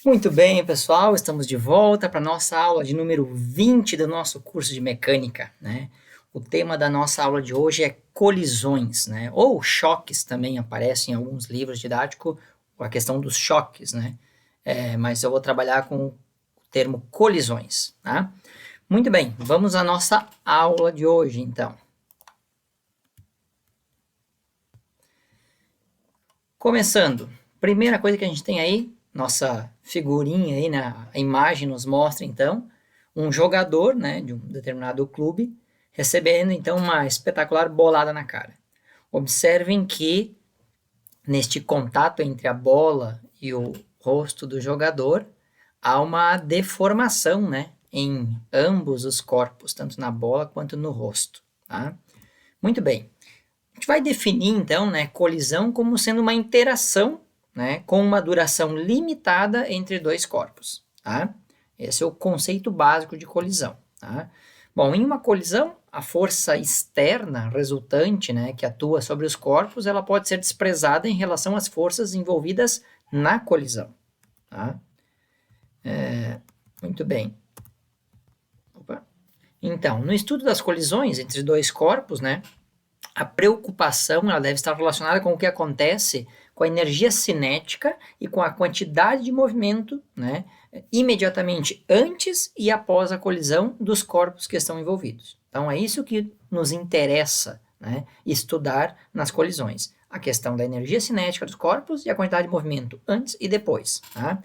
Muito bem, pessoal, estamos de volta para a nossa aula de número 20 do nosso curso de mecânica, né? O tema da nossa aula de hoje é colisões, né? Ou choques também aparece em alguns livros didáticos, a questão dos choques, né? Mas eu vou trabalhar com o termo colisões, tá? Muito bem, vamos à nossa aula de hoje, então. Começando, primeira coisa que a gente tem aí, nossa figurinha aí, né, a imagem nos mostra então um jogador, né, de um determinado clube recebendo então uma espetacular bolada na cara. Observem que neste contato entre a bola e o rosto do jogador há uma deformação, né, em ambos os corpos, tanto na bola quanto no rosto, tá? Muito bem. A gente vai definir, então, né, colisão como sendo uma interação, né, com uma duração limitada entre dois corpos. Tá? Esse é o conceito básico de colisão. Tá? Bom, em uma colisão, a força externa resultante, né, que atua sobre os corpos, ela pode ser desprezada em relação às forças envolvidas na colisão. Tá? Muito bem. Opa. Então, no estudo das colisões entre dois corpos, né, a preocupação ela deve estar relacionada com o que acontece com a energia cinética e com a quantidade de movimento, né, imediatamente antes e após a colisão dos corpos que estão envolvidos. Então é isso que nos interessa, né, estudar nas colisões. A questão da energia cinética dos corpos e a quantidade de movimento antes e depois. Tá?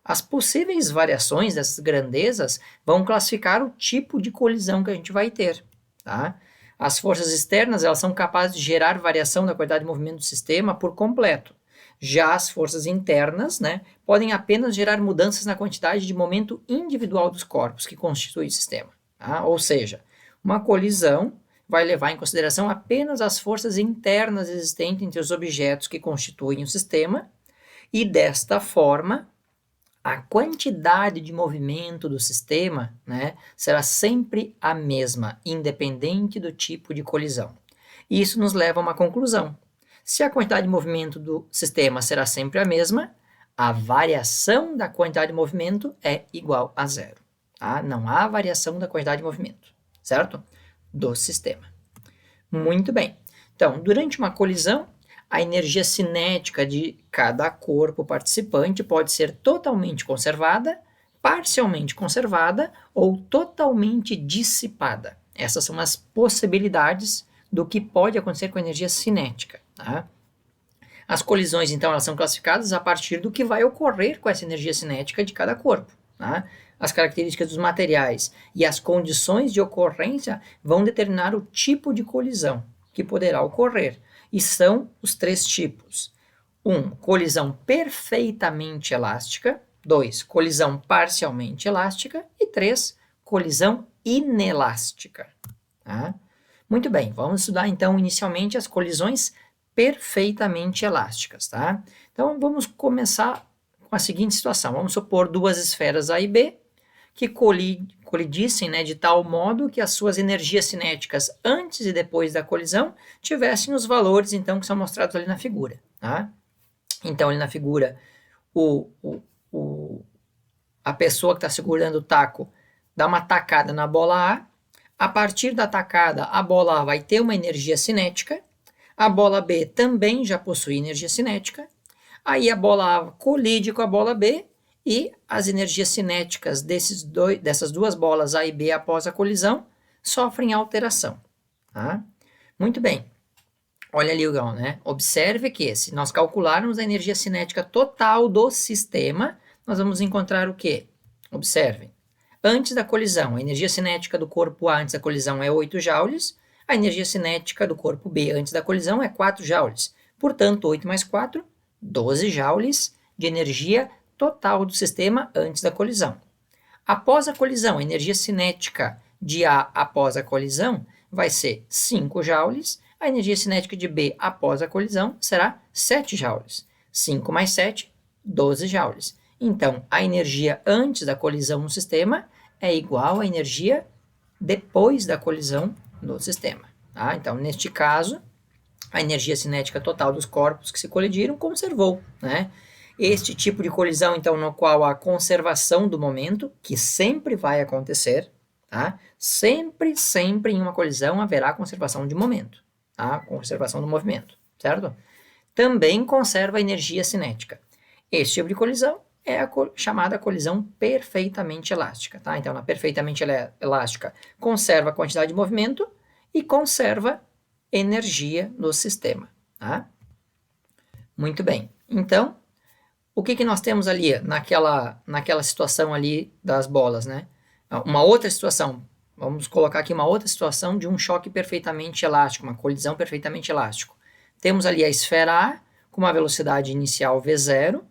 As possíveis variações dessas grandezas vão classificar o tipo de colisão que a gente vai ter. Tá? As forças externas elas são capazes de gerar variação da quantidade de movimento do sistema por completo. Já as forças internas, né, podem apenas gerar mudanças na quantidade de momento individual dos corpos que constituem o sistema. Tá? Ou seja, uma colisão vai levar em consideração apenas as forças internas existentes entre os objetos que constituem o sistema, e desta forma, a quantidade de movimento do sistema, né, será sempre a mesma, independente do tipo de colisão. Isso nos leva a uma conclusão. Se a quantidade de movimento do sistema será sempre a mesma, a variação da quantidade de movimento é igual a zero. Tá? Não há variação da quantidade de movimento, certo? Do sistema. Muito bem. Então, durante uma colisão, a energia cinética de cada corpo participante pode ser totalmente conservada, parcialmente conservada ou totalmente dissipada. Essas são as possibilidades do que pode acontecer com a energia cinética. Tá? As colisões, então, elas são classificadas a partir do que vai ocorrer com essa energia cinética de cada corpo. Tá? As características dos materiais e as condições de ocorrência vão determinar o tipo de colisão que poderá ocorrer. E são os três tipos. 1. Colisão perfeitamente elástica. 2. Colisão parcialmente elástica. E 3. Colisão inelástica. Tá? Muito bem, vamos estudar então inicialmente as colisões perfeitamente elásticas. Tá? Então vamos começar com a seguinte situação. Vamos supor duas esferas A e B que colidissem, né, de tal modo que as suas energias cinéticas antes e depois da colisão tivessem os valores, então, que são mostrados ali na figura. Tá? Então, ali na figura, a pessoa que está segurando o taco dá uma tacada na bola A partir da tacada, a bola A vai ter uma energia cinética, a bola B também já possui energia cinética, aí a bola A colide com a bola B, e as energias cinéticas dessas duas bolas A e B após a colisão sofrem alteração. Tá? Muito bem. Olha ali, né? Observe que se nós calcularmos a energia cinética total do sistema, nós vamos encontrar o quê? Observem. Antes da colisão, a energia cinética do corpo A antes da colisão é 8 joules, a energia cinética do corpo B antes da colisão é 4 joules. Portanto, 8 mais 4, 12 joules de energia total do sistema antes da colisão. Após a colisão, a energia cinética de A após a colisão vai ser 5 joules, a energia cinética de B após a colisão será 7 joules. 5 mais 7, 12 joules. Então, a energia antes da colisão no sistema é igual à energia depois da colisão no sistema. Tá? Então, neste caso, a energia cinética total dos corpos que se colidiram conservou, né? Este tipo de colisão, então, no qual a conservação do momento, que sempre vai acontecer, tá? Sempre, sempre em uma colisão haverá conservação de momento, tá? Conservação do movimento, certo? Também conserva a energia cinética. Esse tipo de colisão é a chamada colisão perfeitamente elástica, tá? Então, na perfeitamente elástica, conserva a quantidade de movimento e conserva energia no sistema, tá? Muito bem. Então, o que nós temos ali naquela situação ali das bolas, né? Uma outra situação, vamos colocar aqui uma outra situação de um choque perfeitamente elástico, uma colisão perfeitamente elástico. Temos ali a esfera A com uma velocidade inicial v0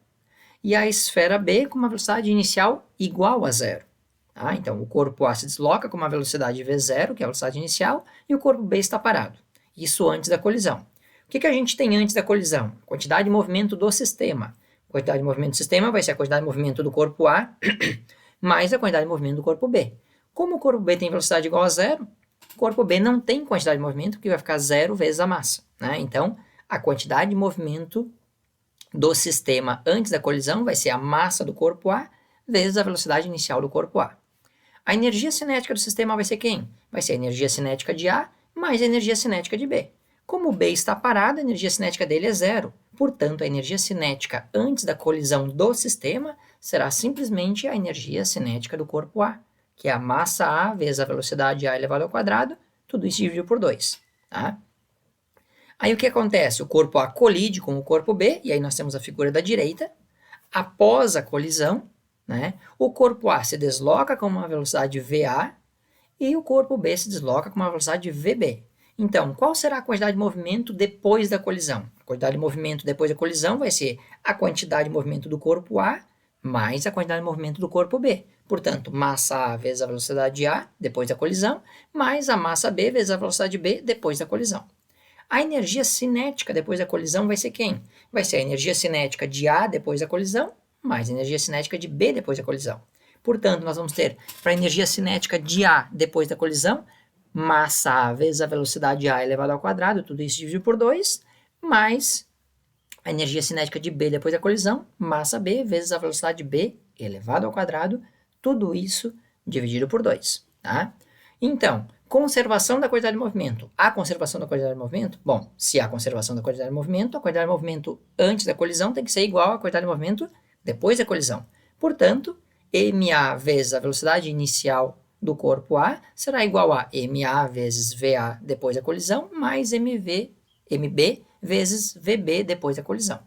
e a esfera B com uma velocidade inicial igual a zero. Tá? Então, o corpo A se desloca com uma velocidade v0, que é a velocidade inicial, e o corpo B está parado. Isso antes da colisão. O que a gente tem antes da colisão? Quantidade de movimento do sistema. A quantidade de movimento do sistema vai ser a quantidade de movimento do corpo A mais a quantidade de movimento do corpo B. Como o corpo B tem velocidade igual a zero, o corpo B não tem quantidade de movimento, que vai ficar zero vezes a massa. Né? Então, a quantidade de movimento do sistema antes da colisão vai ser a massa do corpo A vezes a velocidade inicial do corpo A. A energia cinética do sistema vai ser quem? Vai ser a energia cinética de A mais a energia cinética de B. Como o B está parado, a energia cinética dele é zero. Portanto, a energia cinética antes da colisão do sistema será simplesmente a energia cinética do corpo A, que é a massa A vezes a velocidade A elevado ao quadrado, tudo isso dividido por 2. Tá? Aí o que acontece? O corpo A colide com o corpo B, e aí nós temos a figura da direita. Após a colisão, né, o corpo A se desloca com uma velocidade VA e o corpo B se desloca com uma velocidade VB. Então, qual será a quantidade de movimento depois da colisão? A quantidade de movimento depois da colisão vai ser a quantidade de movimento do corpo A mais a quantidade de movimento do corpo B. Portanto, massa A vezes a velocidade A depois da colisão, mais a massa B vezes a velocidade B depois da colisão. A energia cinética depois da colisão vai ser quem? Vai ser a energia cinética de A depois da colisão, mais a energia cinética de B depois da colisão. Portanto, nós vamos ter para a energia cinética de A depois da colisão, massa A vezes a velocidade A elevado ao quadrado, tudo isso dividido por 2, mais a energia cinética de B depois da colisão, massa B vezes a velocidade B elevado ao quadrado, tudo isso dividido por 2. Tá? Então, conservação da quantidade de movimento. A conservação da quantidade de movimento? Bom, se há conservação da quantidade de movimento, a quantidade de movimento antes da colisão tem que ser igual à quantidade de movimento depois da colisão. Portanto, MA vezes a velocidade inicial do corpo A será igual a MA vezes VA depois da colisão, mais MB vezes VB depois da colisão.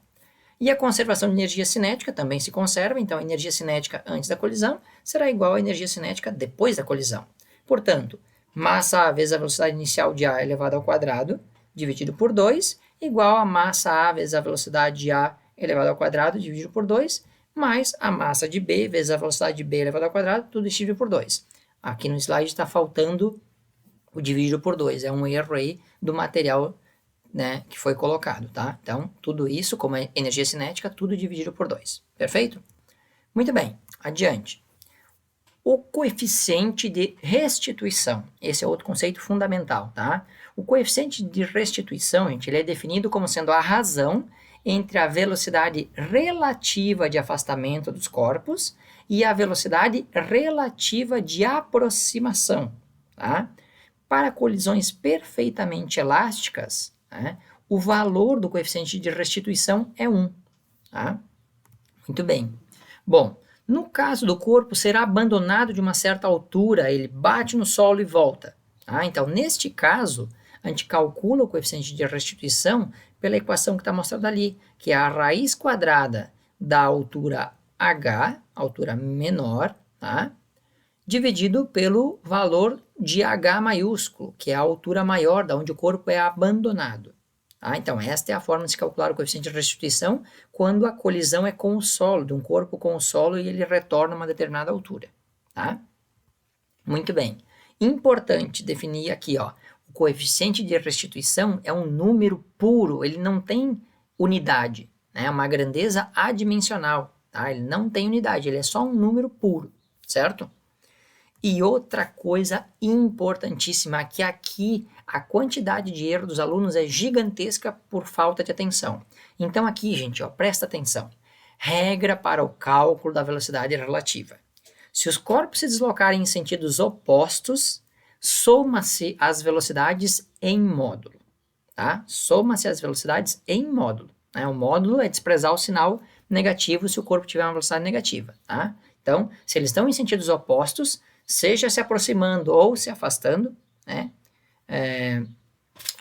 E a conservação de energia cinética também se conserva, então a energia cinética antes da colisão será igual à energia cinética depois da colisão. Portanto, massa A vezes a velocidade inicial de A elevado ao quadrado, dividido por 2, igual a massa A vezes a velocidade de A elevado ao quadrado, dividido por 2, mais a massa de B vezes a velocidade de B elevado ao quadrado, tudo dividido por 2. Aqui no slide está faltando o dividido por 2, é um erro aí do material, né, que foi colocado, tá? Então, tudo isso, como é energia cinética, tudo dividido por 2. Perfeito? Muito bem, adiante. O coeficiente de restituição. Esse é outro conceito fundamental, tá? O coeficiente de restituição, gente, ele é definido como sendo a razão entre a velocidade relativa de afastamento dos corpos e a velocidade relativa de aproximação, tá? Para colisões perfeitamente elásticas, né, o valor do coeficiente de restituição é 1, tá? Muito bem. Bom, no caso do corpo ser abandonado de uma certa altura, ele bate no solo e volta. Tá? Então, neste caso, a gente calcula o coeficiente de restituição pela equação que está mostrada ali, que é a raiz quadrada da altura h, altura menor, tá? Dividido pelo valor de h maiúsculo, que é a altura maior, da onde o corpo é abandonado. Tá? Então, esta é a forma de se calcular o coeficiente de restituição quando a colisão é com o solo, de um corpo com o solo e ele retorna a uma determinada altura. Tá? Muito bem. Importante definir aqui, ó, o coeficiente de restituição é um número puro, ele não tem unidade, né? É uma grandeza adimensional, tá? Ele não tem unidade, ele é só um número puro, certo? E outra coisa importantíssima, que aqui a quantidade de erro dos alunos é gigantesca por falta de atenção. Então aqui, gente, ó, presta atenção. Regra para o cálculo da velocidade relativa. Se os corpos se deslocarem em sentidos opostos, soma-se as velocidades em módulo, tá? Soma-se as velocidades em módulo, né? O módulo é desprezar o sinal negativo se o corpo tiver uma velocidade negativa, tá? Então, se eles estão em sentidos opostos, seja se aproximando ou se afastando, né?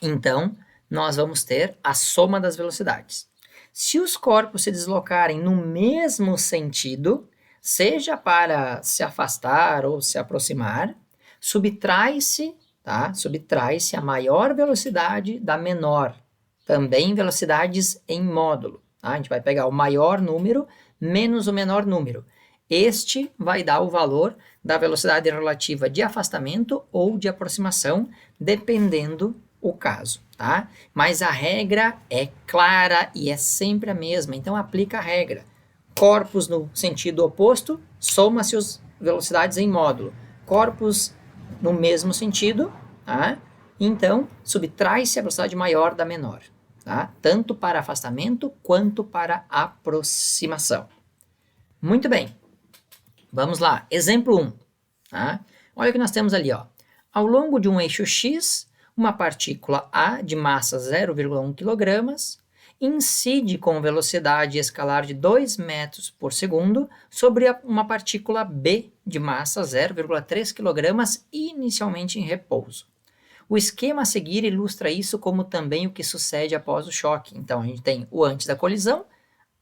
Então, nós vamos ter a soma das velocidades. Se os corpos se deslocarem no mesmo sentido, seja para se afastar ou se aproximar, subtrai-se, tá? Subtrai-se a maior velocidade da menor, também velocidades em módulo, tá? A gente vai pegar o maior número menos o menor número. Este vai dar o valor da velocidade relativa de afastamento ou de aproximação, dependendo o caso, tá? Mas a regra é clara e é sempre a mesma, então aplica a regra. Corpos no sentido oposto, soma-se as velocidades em módulo. Corpos no mesmo sentido, tá? Então subtrai-se a velocidade maior da menor, tá? Tanto para afastamento quanto para aproximação. Muito bem, vamos lá, exemplo 1, tá? Olha o que nós temos ali, ó. Ao longo de um eixo X, uma partícula A de massa 0,1 kg incide com velocidade escalar de 2 metros por segundo sobre uma partícula B de massa 0,3 kg inicialmente em repouso. O esquema a seguir ilustra isso como também o que sucede após o choque. Então, a gente tem o antes da colisão,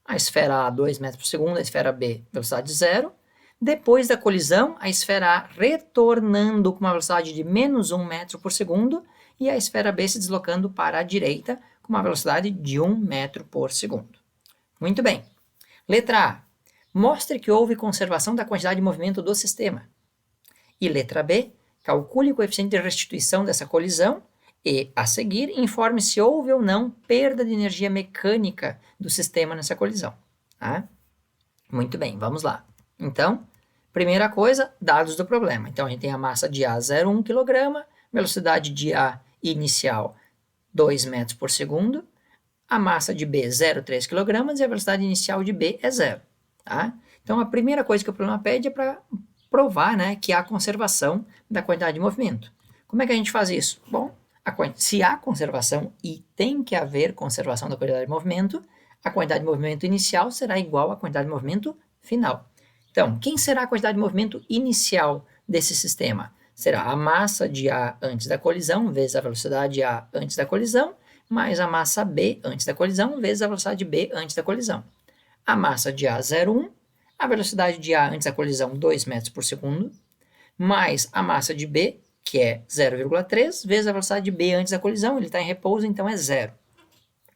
a esfera A 2 metros por segundo, a esfera B velocidade 0. Depois da colisão, a esfera A retornando com uma velocidade de menos 1 metro por segundo e a esfera B se deslocando para a direita com uma velocidade de 1 metro por segundo. Muito bem. Letra A. Mostre que houve conservação da quantidade de movimento do sistema. E letra B. Calcule o coeficiente de restituição dessa colisão e, a seguir, informe se houve ou não perda de energia mecânica do sistema nessa colisão. Tá? Muito bem, vamos lá. Então, primeira coisa, dados do problema. Então, a gente tem a massa de A 0,1 kg, velocidade de A inicial 2 metros por segundo, a massa de B 0,3 kg e a velocidade inicial de B é 0. Tá? Então, a primeira coisa que o problema pede é para provar, né, que há conservação da quantidade de movimento. Como é que a gente faz isso? Bom, se há conservação e tem que haver conservação da quantidade de movimento, a quantidade de movimento inicial será igual à quantidade de movimento final. Então, quem será a quantidade de movimento inicial desse sistema? Será a massa de A antes da colisão vezes a velocidade A antes da colisão, mais a massa B antes da colisão vezes a velocidade B antes da colisão. A massa de A 0,1, a velocidade de A antes da colisão 2 metros por segundo, mais a massa de B, que é 0,3, vezes a velocidade de B antes da colisão, ele está em repouso, então é 0.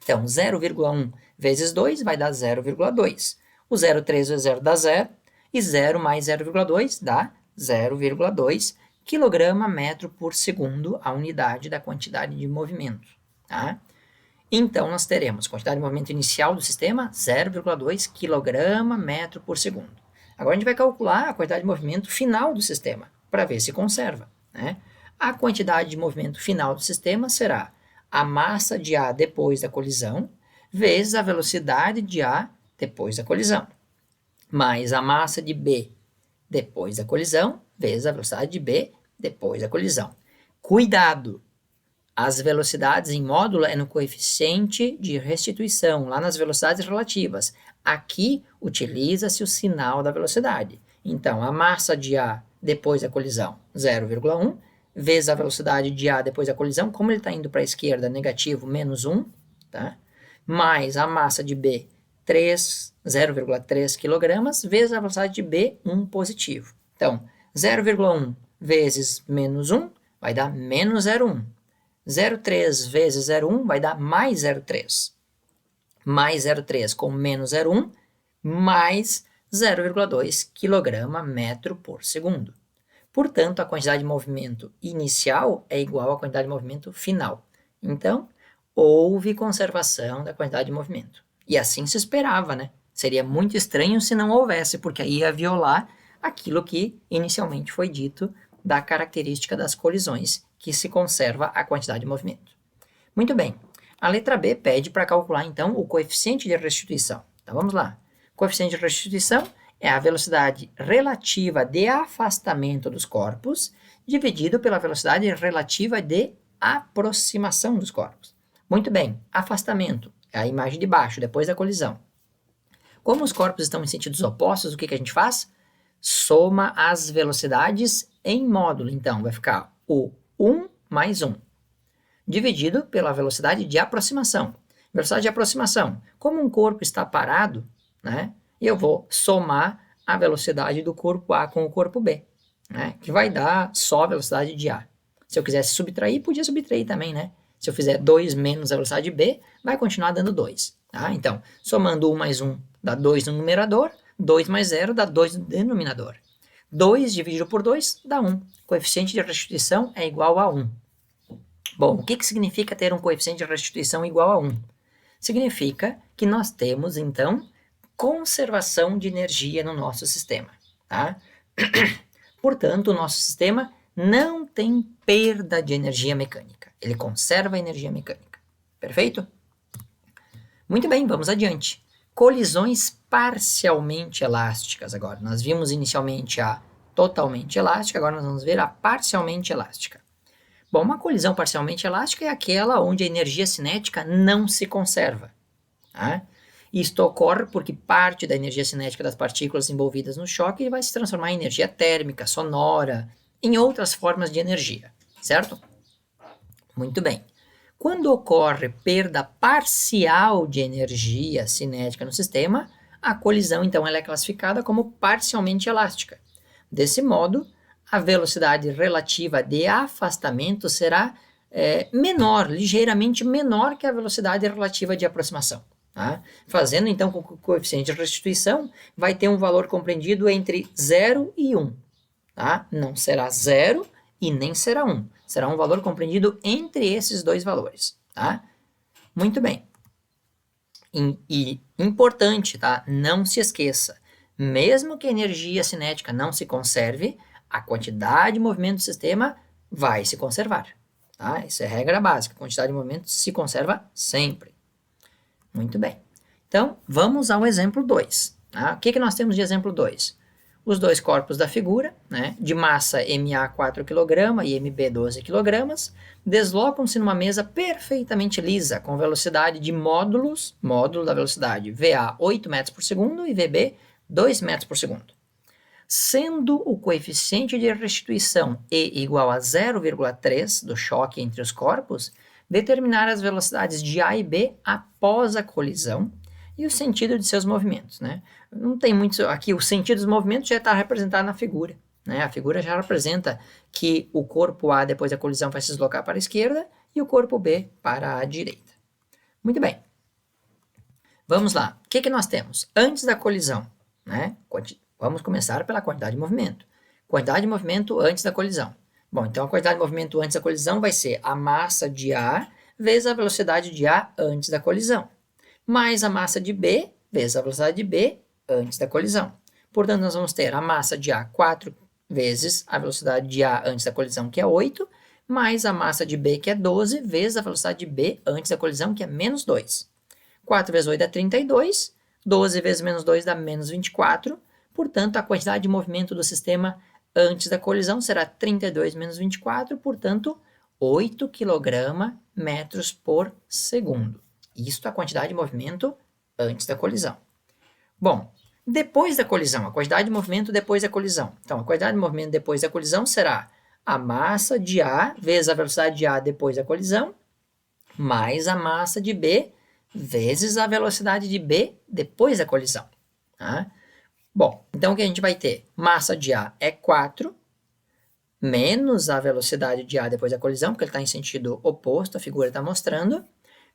Então, 0,1 vezes 2 vai dar 0,2. O 0,3 vezes 0 dá 0, e 0 mais 0,2 dá 0,2 kg/metro por segundo, a unidade da quantidade de movimento. Tá? Então, nós teremos quantidade de movimento inicial do sistema, 0,2 kg/metro por segundo. Agora, a gente vai calcular a quantidade de movimento final do sistema, para ver se conserva. Né? A quantidade de movimento final do sistema será a massa de A depois da colisão, vezes a velocidade de A depois da colisão, mais a massa de B depois da colisão, vezes a velocidade de B depois da colisão. Cuidado! As velocidades em módulo é no coeficiente de restituição, lá nas velocidades relativas. Aqui, utiliza-se o sinal da velocidade. Então, a massa de A depois da colisão, 0,1, vezes a velocidade de A depois da colisão, como ele está indo para a esquerda, negativo, menos 1, tá? Mais a massa de B, 0,3 kg, vezes a velocidade de B, 1 positivo. Então, 0,1 vezes menos 1 vai dar menos 0,1. 0,3 vezes 0,1 vai dar mais 0,3. Mais 0,3 com menos 0,1, mais 0,2 kg/metro por segundo. Portanto, a quantidade de movimento inicial é igual à quantidade de movimento final. Então, houve conservação da quantidade de movimento. E assim se esperava, né? Seria muito estranho se não houvesse, porque aí ia violar aquilo que inicialmente foi dito da característica das colisões, que se conserva a quantidade de movimento. Muito bem. A letra B pede para calcular, então, o coeficiente de restituição. Então, vamos lá. Coeficiente de restituição é a velocidade relativa de afastamento dos corpos dividido pela velocidade relativa de aproximação dos corpos. Muito bem, afastamento é a imagem de baixo, depois da colisão. Como os corpos estão em sentidos opostos, o que a gente faz? Soma as velocidades em módulo. Então, vai ficar o 1 mais 1, dividido pela velocidade de aproximação. Velocidade de aproximação. Como um corpo está parado, né, eu vou somar a velocidade do corpo A com o corpo B, né, que vai dar só a velocidade de A. Se eu quisesse subtrair, podia subtrair também, né? Se eu fizer 2 menos a velocidade de B, vai continuar dando 2. Tá? Então, somando 1 mais 1 dá 2 no numerador, 2 mais 0 dá 2 no denominador. 2 dividido por 2 dá 1. Coeficiente de restituição é igual a 1. Bom, o que significa ter um coeficiente de restituição igual a 1? Significa que nós temos, então, conservação de energia no nosso sistema. Tá? Portanto, o nosso sistema não tem perda de energia mecânica. Ele conserva a energia mecânica. Perfeito? Muito bem, vamos adiante. Colisões parcialmente elásticas agora. Nós vimos inicialmente a totalmente elástica, agora nós vamos ver a parcialmente elástica. Bom, uma colisão parcialmente elástica é aquela onde a energia cinética não se conserva. Tá? Isto ocorre porque parte da energia cinética das partículas envolvidas no choque vai se transformar em energia térmica, sonora, em outras formas de energia, certo? Muito bem. Quando ocorre perda parcial de energia cinética no sistema, a colisão, então, ela é classificada como parcialmente elástica. Desse modo, a velocidade relativa de afastamento será menor, ligeiramente menor que a velocidade relativa de aproximação. Tá? Fazendo, então, com que o coeficiente de restituição vai ter um valor compreendido entre 0 e 1. Tá? Não será 0 e nem será 1. Será um valor compreendido entre esses dois valores. Tá? Muito bem. E importante, tá? Não se esqueça. Mesmo que a energia cinética não se conserve, a quantidade de movimento do sistema vai se conservar. Tá? Isso é regra básica. A quantidade de movimento se conserva sempre. Muito bem. Então, vamos ao exemplo 2. Tá? O que nós temos de exemplo 2? Os dois corpos da figura, né, de massa MA 4 kg e MB 12 kg, deslocam-se numa mesa perfeitamente lisa, com velocidade de módulo da velocidade VA 8 metros por segundo e VB 2 metros por segundo. Sendo o coeficiente de restituição E igual a 0,3 do choque entre os corpos, determinar as velocidades de A e B após a colisão e o sentido de seus movimentos, né? Não tem muito aqui, o sentido dos movimentos já está representado na figura, né? A figura já representa que o corpo A depois da colisão vai se deslocar para a esquerda e o corpo B para a direita. Muito bem. Vamos lá. O que nós temos? Antes da colisão, né? Vamos começar pela quantidade de movimento. Quantidade de movimento antes da colisão. Bom, então a quantidade de movimento antes da colisão vai ser a massa de A vezes a velocidade de A antes da colisão, mais a massa de B vezes a velocidade de B antes da colisão. Portanto, nós vamos ter a massa de A 4 vezes a velocidade de A antes da colisão, que é 8, mais a massa de B, que é 12, vezes a velocidade de B antes da colisão, que é menos 2. 4 vezes 8 dá 32, 12 vezes menos 2 dá menos 24, portanto, a quantidade de movimento do sistema antes da colisão será 32 menos 24, portanto, 8 kg metros por segundo. Isto é a quantidade de movimento antes da colisão. Bom, depois da colisão, a quantidade de movimento depois da colisão. Então, a quantidade de movimento depois da colisão será a massa de A vezes a velocidade de A depois da colisão, mais a massa de B vezes a velocidade de B depois da colisão. Tá? Bom, então o que a gente vai ter? Massa de A é 4, menos a velocidade de A depois da colisão, porque ele está em sentido oposto, a figura está mostrando,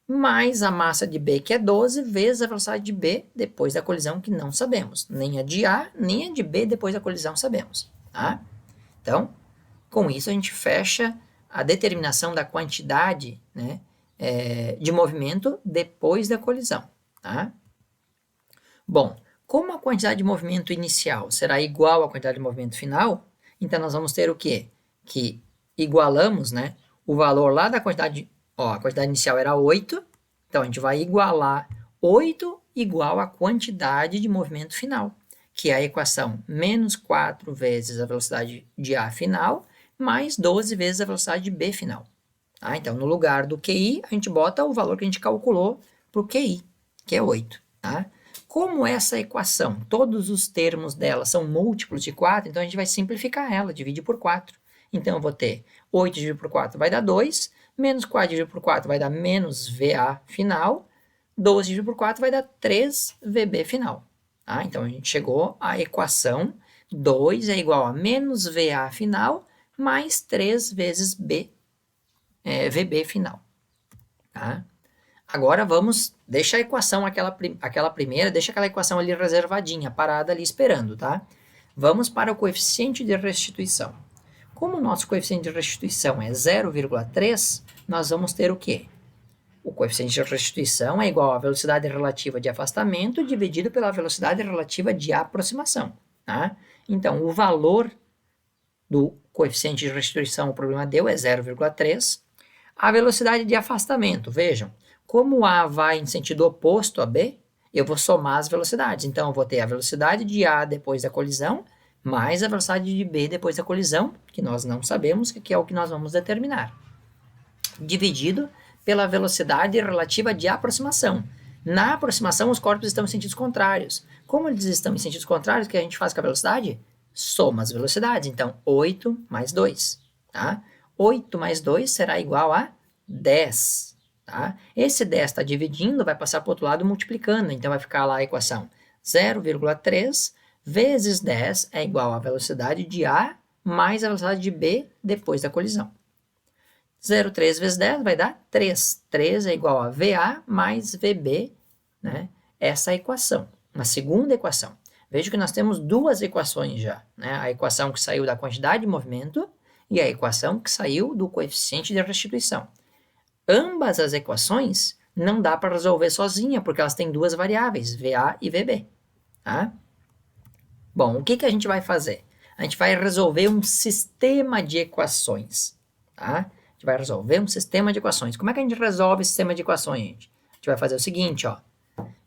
mais a massa de B, que é 12, vezes a velocidade de B depois da colisão, que não sabemos. Nem a de A, nem a de B depois da colisão sabemos. Tá? Então, com isso a gente fecha a determinação da quantidade, né, de movimento depois da colisão. Tá? Bom, como a quantidade de movimento inicial será igual à quantidade de movimento final, então nós vamos ter o quê? Que igualamos, né, o valor lá da quantidade, a quantidade inicial era 8, então a gente vai igualar 8 igual à quantidade de movimento final, que é a equação menos 4 vezes a velocidade de A final, mais 12 vezes a velocidade de B final. Tá? Então, no lugar do QI, a gente bota o valor que a gente calculou para o QI, que é 8. Tá? Como essa equação, todos os termos dela são múltiplos de 4, então a gente vai simplificar ela, dividir por 4. Então, eu vou ter 8 dividido por 4 vai dar 2, menos 4 dividido por 4 vai dar menos VA final, 12 dividido por 4 vai dar 3 VB final. Tá? Então, a gente chegou à equação 2 é igual a menos VA final mais 3 vezes VB final. Tá? Agora vamos, deixa a equação aquela primeira, deixa aquela equação ali reservadinha, parada ali esperando, tá? Vamos para o coeficiente de restituição. Como o nosso coeficiente de restituição é 0,3, nós vamos ter o quê? O coeficiente de restituição é igual à velocidade relativa de afastamento dividido pela velocidade relativa de aproximação, tá? Então, o valor do coeficiente de restituição, o problema deu, é 0,3. A velocidade de afastamento, vejam, como A vai em sentido oposto a B, eu vou somar as velocidades. Então, eu vou ter a velocidade de A depois da colisão, mais a velocidade de B depois da colisão, que nós não sabemos, que é o que nós vamos determinar, dividido pela velocidade relativa de aproximação. Na aproximação, os corpos estão em sentidos contrários. Como eles estão em sentidos contrários, o que a gente faz com a velocidade? Soma as velocidades. Então, 8 mais 2. Tá? 8 mais 2 será igual a 10. Tá? Esse 10 está dividindo, vai passar para o outro lado multiplicando. Então, vai ficar lá a equação 0,3 vezes 10 é igual à velocidade de A mais a velocidade de B depois da colisão. 0,3 vezes 10 vai dar 3. 3 é igual a VA mais VB, né? Essa é a equação, uma segunda equação. Veja que nós temos duas equações já, né? A equação que saiu da quantidade de movimento e a equação que saiu do coeficiente de restituição. Ambas as equações não dá para resolver sozinha, porque elas têm duas variáveis, VA e VB. Tá? Bom, o que a gente vai fazer? A gente vai resolver um sistema de equações. Tá? A gente vai resolver um sistema de equações. Como é que a gente resolve esse sistema de equações, gente? A gente vai fazer o seguinte, ó.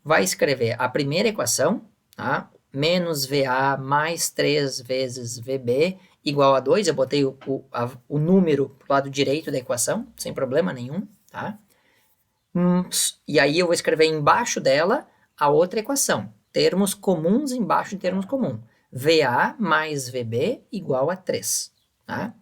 Vai escrever a primeira equação, tá? Menos VA mais 3 vezes VB igual a 2. Eu botei o número para o lado direito da equação, sem problema nenhum, tá? E aí eu vou escrever embaixo dela a outra equação. Termos comuns embaixo de termos comuns. VA mais VB igual a 3, tá?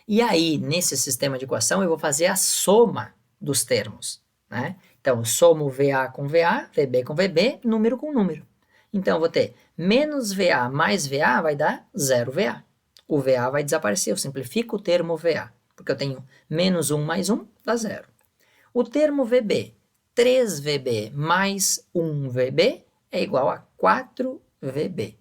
E aí, nesse sistema de equação, eu vou fazer a soma dos termos, né? Então, eu somo VA com VA, VB com VB, número com número. Então, eu vou ter menos VA mais VA vai dar 0 VA. O VA vai desaparecer, eu simplifico o termo VA, porque eu tenho menos 1 mais 1 dá 0. O termo VB, 3 VB mais 1 VB é igual a 4 VB.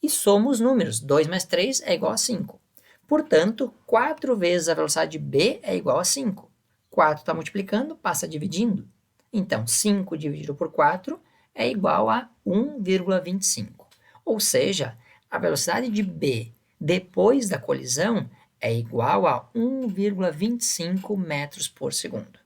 E somo os números, 2 mais 3 é igual a 5. Portanto, 4 vezes a velocidade de B é igual a 5. 4 está multiplicando, passa dividindo. Então, 5 dividido por 4 é igual a 1,25. Ou seja, a velocidade de B depois da colisão é igual a 1,25 metros por segundo.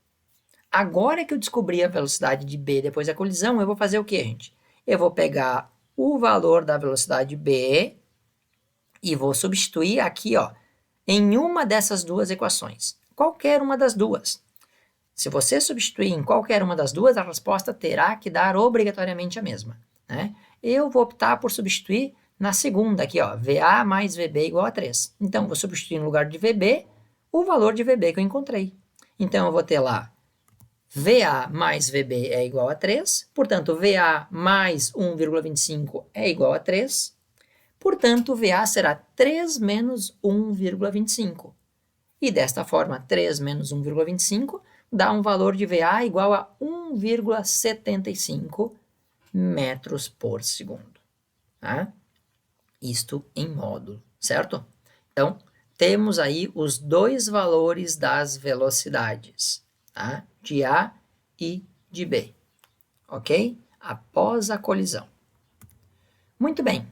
Agora que eu descobri a velocidade de B depois da colisão, eu vou fazer o quê, gente? Eu vou pegar o valor da velocidade B e vou substituir aqui, ó, em uma dessas duas equações. Qualquer uma das duas. Se você substituir em qualquer uma das duas, a resposta terá que dar obrigatoriamente a mesma, né? Eu vou optar por substituir na segunda aqui, ó, VA mais VB igual a 3. Então, vou substituir no lugar de VB o valor de VB que eu encontrei. Então, eu vou ter lá VA mais VB é igual a 3, portanto, VA mais 1,25 é igual a 3, portanto, VA será 3 menos 1,25. E desta forma, 3 menos 1,25 dá um valor de VA igual a 1,75 metros por segundo. Tá? Isto em módulo, certo? Então, temos aí os dois valores das velocidades, tá? De A e de B, ok? Após a colisão. Muito bem,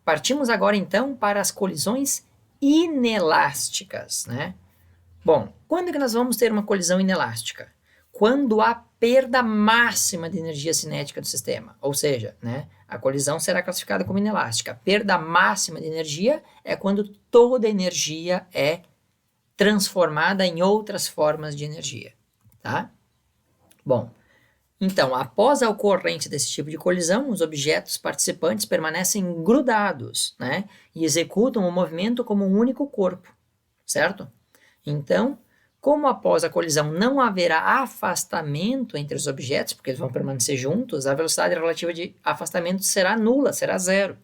partimos agora então para as colisões inelásticas, né? Bom, quando que nós vamos ter uma colisão inelástica? quando há perda máxima de energia cinética do sistema, ou seja, né, a colisão será classificada como inelástica. A perda máxima de energia é quando toda a energia é transformada em outras formas de energia, tá? Bom, então, após a ocorrência desse tipo de colisão, os objetos participantes permanecem grudados, né, e executam o movimento como um único corpo, certo? Então, como após a colisão não haverá afastamento entre os objetos, porque eles vão permanecer juntos, a velocidade relativa de afastamento será nula, será zero,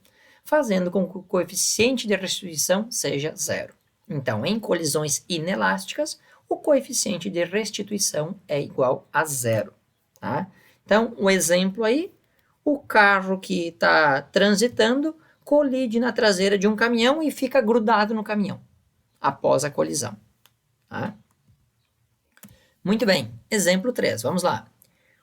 fazendo com que o coeficiente de restituição seja zero. Então, em colisões inelásticas, o coeficiente de restituição é igual a zero. Tá? Então, um exemplo aí, o carro que está transitando colide na traseira de um caminhão e fica grudado no caminhão após a colisão. Tá? Muito bem, exemplo 3, vamos lá.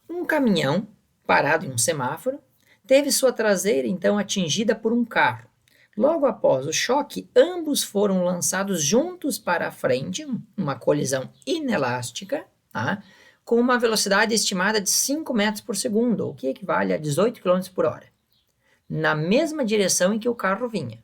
Um caminhão parado em um semáforo teve sua traseira então atingida por um carro. Logo após o choque, ambos foram lançados juntos para a frente, uma colisão inelástica, tá? Com uma velocidade estimada de 5 metros por segundo, o que equivale a 18 km por hora, na mesma direção em que o carro vinha.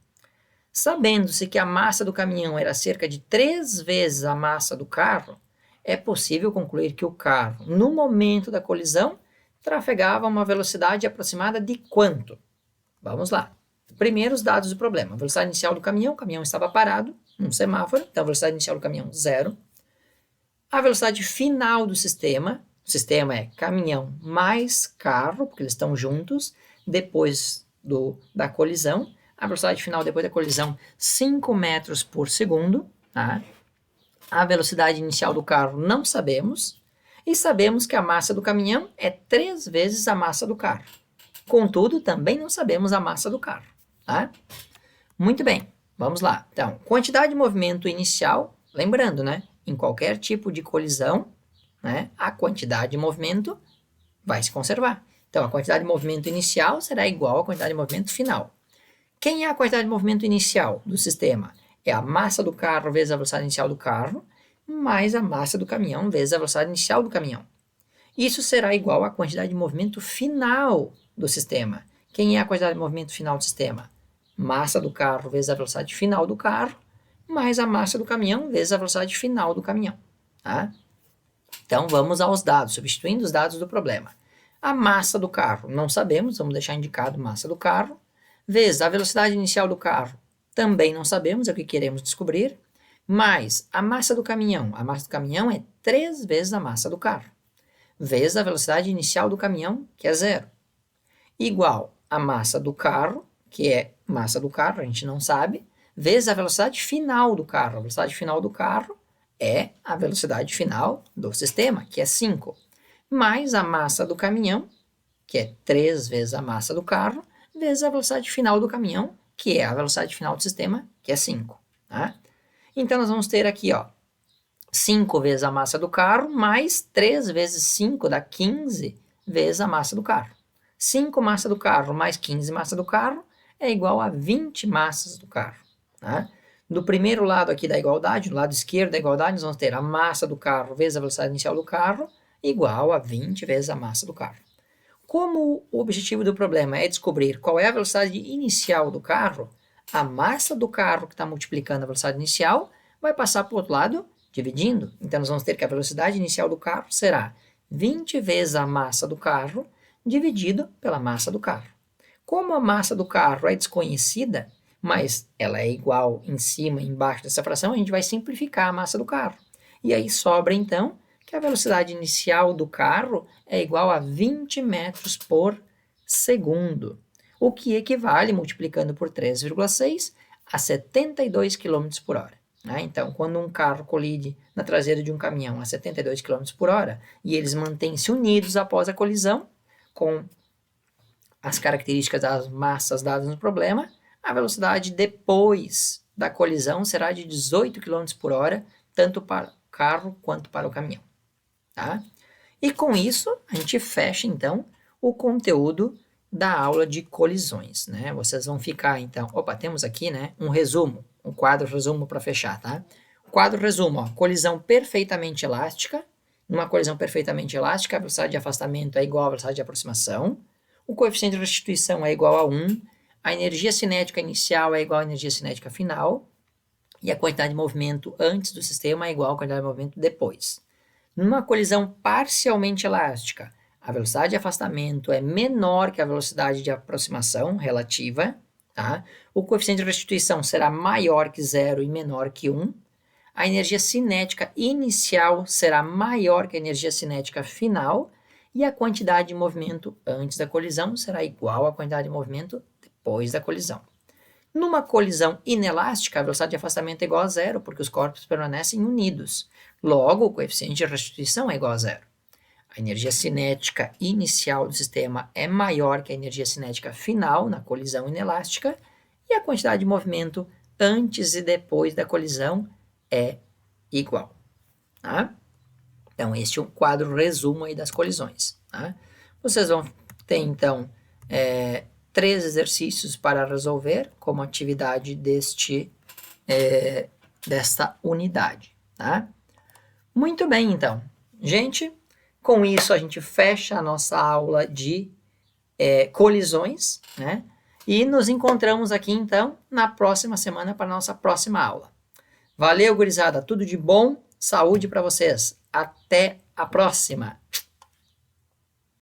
Sabendo-se que a massa do caminhão era cerca de 3 vezes a massa do carro, é possível concluir que o carro, no momento da colisão, trafegava a uma velocidade aproximada de quanto? Vamos lá. Primeiro, os dados do problema. A velocidade inicial do caminhão, o caminhão estava parado, num semáforo, então a velocidade inicial do caminhão, 0. A velocidade final do sistema, o sistema é caminhão mais carro, porque eles estão juntos, depois da colisão. A velocidade final depois da colisão, 5 metros por segundo. Tá? A velocidade inicial do carro não sabemos. E sabemos que a massa do caminhão é 3 vezes a massa do carro. Contudo, também não sabemos a massa do carro. Tá? Muito bem, vamos lá. Então, quantidade de movimento inicial, lembrando, né? Em qualquer tipo de colisão, né, a quantidade de movimento vai se conservar. Então, a quantidade de movimento inicial será igual à quantidade de movimento final. Quem é a quantidade de movimento inicial do sistema? É a massa do carro vezes a velocidade inicial do carro, mais a massa do caminhão vezes a velocidade inicial do caminhão. Isso será igual à quantidade de movimento final do sistema. Quem é a quantidade de movimento final do sistema? Massa do carro vezes a velocidade final do carro, mais a massa do caminhão vezes a velocidade final do caminhão. Tá? Então, vamos aos dados, substituindo os dados do problema. A massa do carro, não sabemos, vamos deixar indicado massa do carro, vezes a velocidade inicial do carro, também não sabemos, é o que queremos descobrir, mais a massa do caminhão é 3 vezes a massa do carro, vezes a velocidade inicial do caminhão, que é 0, igual a massa do carro, que é massa do carro, a gente não sabe, vezes a velocidade final do carro. A velocidade final do carro é a velocidade final do sistema, que é 5, mais a massa do caminhão, que é 3 vezes a massa do carro, vezes a velocidade final do caminhão, que é a velocidade final do sistema, que é 5. Tá? Então, nós vamos ter aqui, ó, 5 vezes a massa do carro, mais 3 vezes 5 dá 15 vezes a massa do carro. 5 massa do carro mais 15 massa do carro é igual a 20 massas do carro. Tá? Do primeiro lado aqui da igualdade, do lado esquerdo da igualdade, nós vamos ter a massa do carro vezes a velocidade inicial do carro igual a 20 vezes a massa do carro. Como o objetivo do problema é descobrir qual é a velocidade inicial do carro, a massa do carro que está multiplicando a velocidade inicial vai passar para o outro lado dividindo. Então, nós vamos ter que a velocidade inicial do carro será 20 vezes a massa do carro dividido pela massa do carro. Como a massa do carro é desconhecida, mas ela é igual em cima e embaixo dessa fração, a gente vai simplificar a massa do carro. E aí sobra, então, que a velocidade inicial do carro é igual a 20 metros por segundo, o que equivale, multiplicando por 3,6, a 72 km por hora. Então, quando um carro colide na traseira de um caminhão a 72 km por hora, e eles mantêm-se unidos após a colisão, com as características das massas dadas no problema, a velocidade depois da colisão será de 18 km por hora, tanto para o carro quanto para o caminhão. Tá? E com isso, a gente fecha, então, o conteúdo da aula de colisões. Né? Vocês vão ficar, então... temos aqui, né, um resumo, um quadro resumo para fechar. Tá? O quadro resumo, ó, colisão perfeitamente elástica, Numa colisão perfeitamente elástica, a velocidade de afastamento é igual à velocidade de aproximação, o coeficiente de restituição é igual a 1, a energia cinética inicial é igual à energia cinética final, e a quantidade de movimento antes do sistema é igual à quantidade de movimento depois. Numa colisão parcialmente elástica, a velocidade de afastamento é menor que a velocidade de aproximação relativa, tá? O coeficiente de restituição será maior que 0 e menor que 1. A energia cinética inicial será maior que a energia cinética final, e a quantidade de movimento antes da colisão será igual à quantidade de movimento depois da colisão. Numa colisão inelástica, a velocidade de afastamento é igual a 0, porque os corpos permanecem unidos. Logo, o coeficiente de restituição é igual a 0. A energia cinética inicial do sistema é maior que a energia cinética final na colisão inelástica, e a quantidade de movimento antes e depois da colisão é igual. Tá? Então, este é um quadro resumo aí das colisões. Tá? Vocês vão ter, então, 3 exercícios para resolver como atividade desta unidade. Tá? Muito bem, então. Gente, com isso a gente fecha a nossa aula de colisões, né? E nos encontramos aqui, então, na próxima semana para a nossa próxima aula. Valeu, gurizada. Tudo de bom. Saúde para vocês. Até a próxima.